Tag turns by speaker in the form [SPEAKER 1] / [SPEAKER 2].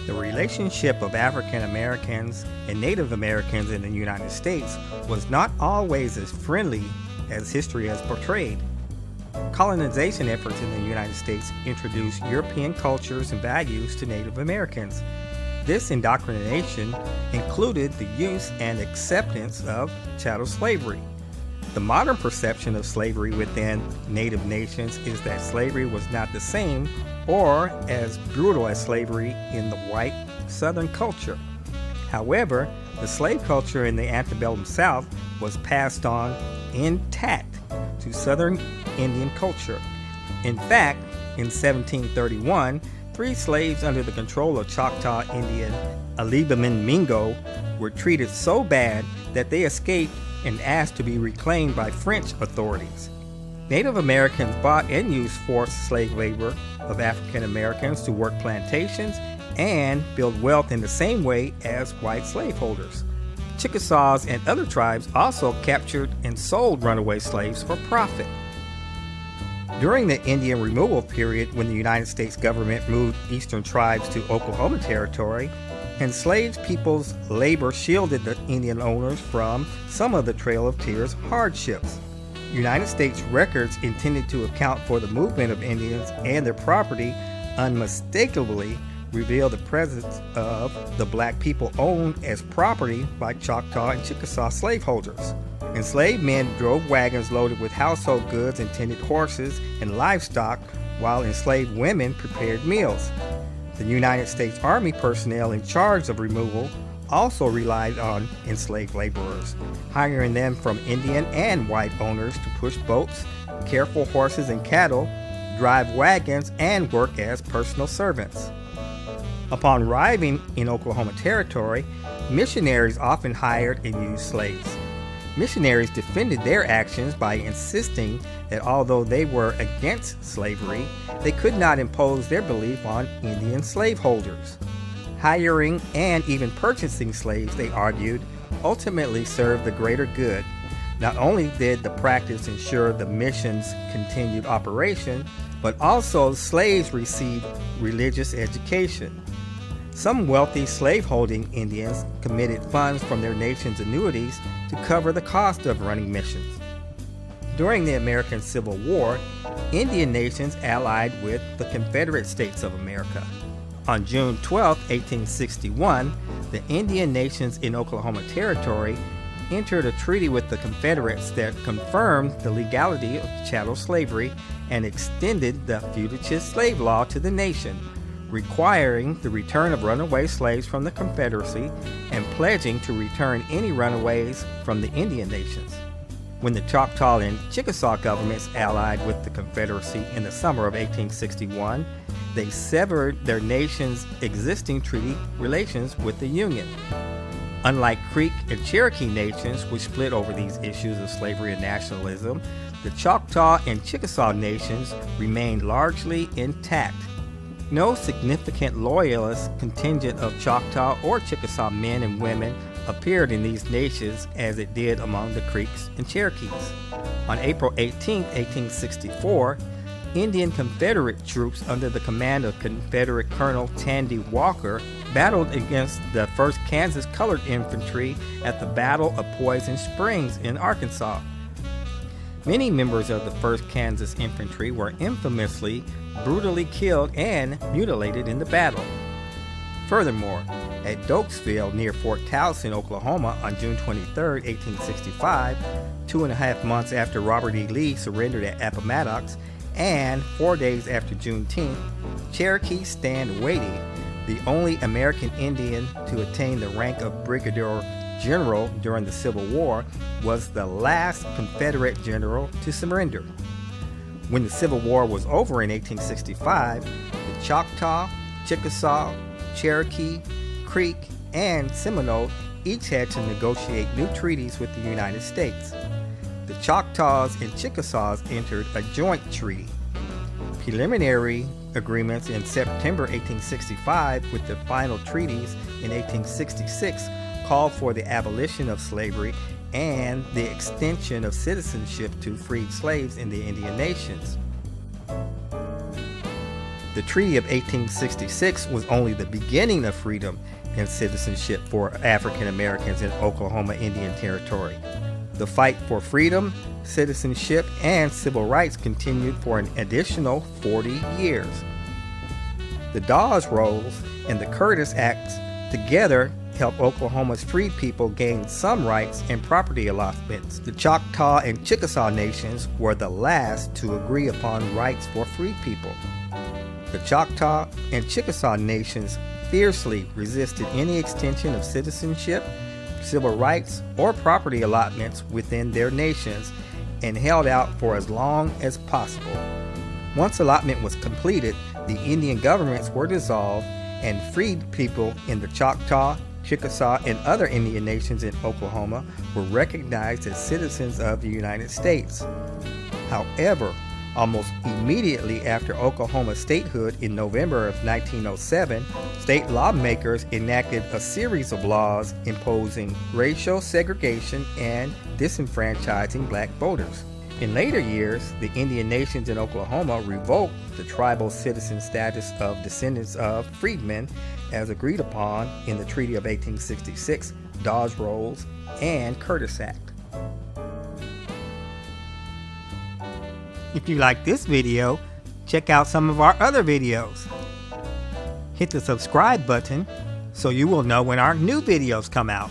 [SPEAKER 1] The relationship of African Americans and Native Americans in the United States was not always as friendly as history has portrayed. Colonization efforts in the United States introduced European cultures and values to Native Americans. This indoctrination included the use and acceptance of chattel slavery. The modern perception of slavery within Native nations is that slavery was not the same or as brutal as slavery in the white Southern culture. However, the slave culture in the antebellum South was passed on intact to Southern Indian culture. In fact, in 1731, 3 slaves under the control of Choctaw Indian Alibamin Mingo were treated so bad that they escaped and asked to be reclaimed by French authorities. Native Americans bought and used forced slave labor of African Americans to work plantations and build wealth in the same way as white slaveholders. Chickasaws and other tribes also captured and sold runaway slaves for profit. During the Indian removal period, when the United States government moved eastern tribes to Oklahoma Territory, enslaved people's labor shielded the Indian owners from some of the Trail of Tears hardships. United States records intended to account for the movement of Indians and their property unmistakably reveal the presence of the black people owned as property by Choctaw and Chickasaw slaveholders. Enslaved men drove wagons loaded with household goods and tended horses and livestock, while enslaved women prepared meals. The United States Army personnel in charge of removal also relied on enslaved laborers, hiring them from Indian and white owners to push boats, care for horses and cattle, drive wagons, and work as personal servants. Upon arriving in Oklahoma Territory, missionaries often hired and used slaves. Missionaries defended their actions by insisting that although they were against slavery, they could not impose their belief on Indian slaveholders. Hiring and even purchasing slaves, they argued, ultimately served the greater good. Not only did the practice ensure the mission's continued operation, but also slaves received religious education. Some wealthy slaveholding Indians committed funds from their nation's annuities to cover the cost of running missions. During the American Civil War, Indian nations allied with the Confederate States of America. On June 12, 1861, the Indian nations in Oklahoma Territory entered a treaty with the Confederates that confirmed the legality of chattel slavery and extended the fugitive slave law to the nation, requiring the return of runaway slaves from the Confederacy and pledging to return any runaways from the Indian nations. When the Choctaw and Chickasaw governments allied with the Confederacy in the summer of 1861, they severed their nation's existing treaty relations with the Union. Unlike Creek and Cherokee nations, which split over these issues of slavery and nationalism, the Choctaw and Chickasaw nations remained largely intact. No significant loyalist contingent of Choctaw or Chickasaw men and women appeared in these nations as it did among the Creeks and Cherokees. On April 18, 1864, Indian Confederate troops under the command of Confederate Colonel Tandy Walker battled against the 1st Kansas Colored Infantry at the Battle of Poison Springs in Arkansas. Many members of the 1st Kansas Infantry were infamously brutally killed and mutilated in the battle. Furthermore, at Dokesville near Fort Towson, Oklahoma on June 23, 1865, 2.5 months after Robert E. Lee surrendered at Appomattox, and 4 days after Juneteenth, Cherokee Stan Wadey, the only American Indian to attain the rank of Brigadier General during the Civil War, was the last Confederate general to surrender. When the Civil War was over in 1865, the Choctaw, Chickasaw, Cherokee, Creek, and Seminole each had to negotiate new treaties with the United States. The Choctaws and Chickasaws entered a joint treaty. Preliminary agreements in September 1865 with the final treaties in 1866 called for the abolition of slavery and the extension of citizenship to freed slaves in the Indian nations. The Treaty of 1866 was only the beginning of freedom and citizenship for African Americans in Oklahoma Indian Territory. The fight for freedom, citizenship, and civil rights continued for an additional 40 years. The Dawes Rolls and the Curtis Acts together helped Oklahoma's freed people gain some rights and property allotments. The Choctaw and Chickasaw nations were the last to agree upon rights for freed people. The Choctaw and Chickasaw nations fiercely resisted any extension of citizenship, civil rights, or property allotments within their nations and held out for as long as possible. Once allotment was completed, the Indian governments were dissolved and freed people in the Choctaw, Chickasaw, and other Indian nations in Oklahoma were recognized as citizens of the United States. However, almost immediately after Oklahoma's statehood in November of 1907, state lawmakers enacted a series of laws imposing racial segregation and disenfranchising black voters. In later years, the Indian nations in Oklahoma revoked the tribal citizen status of descendants of freedmen as agreed upon in the Treaty of 1866, Dawes Rolls, and Curtis Act. If you like this video, check out some of our other videos. Hit the subscribe button so you will know when our new videos come out.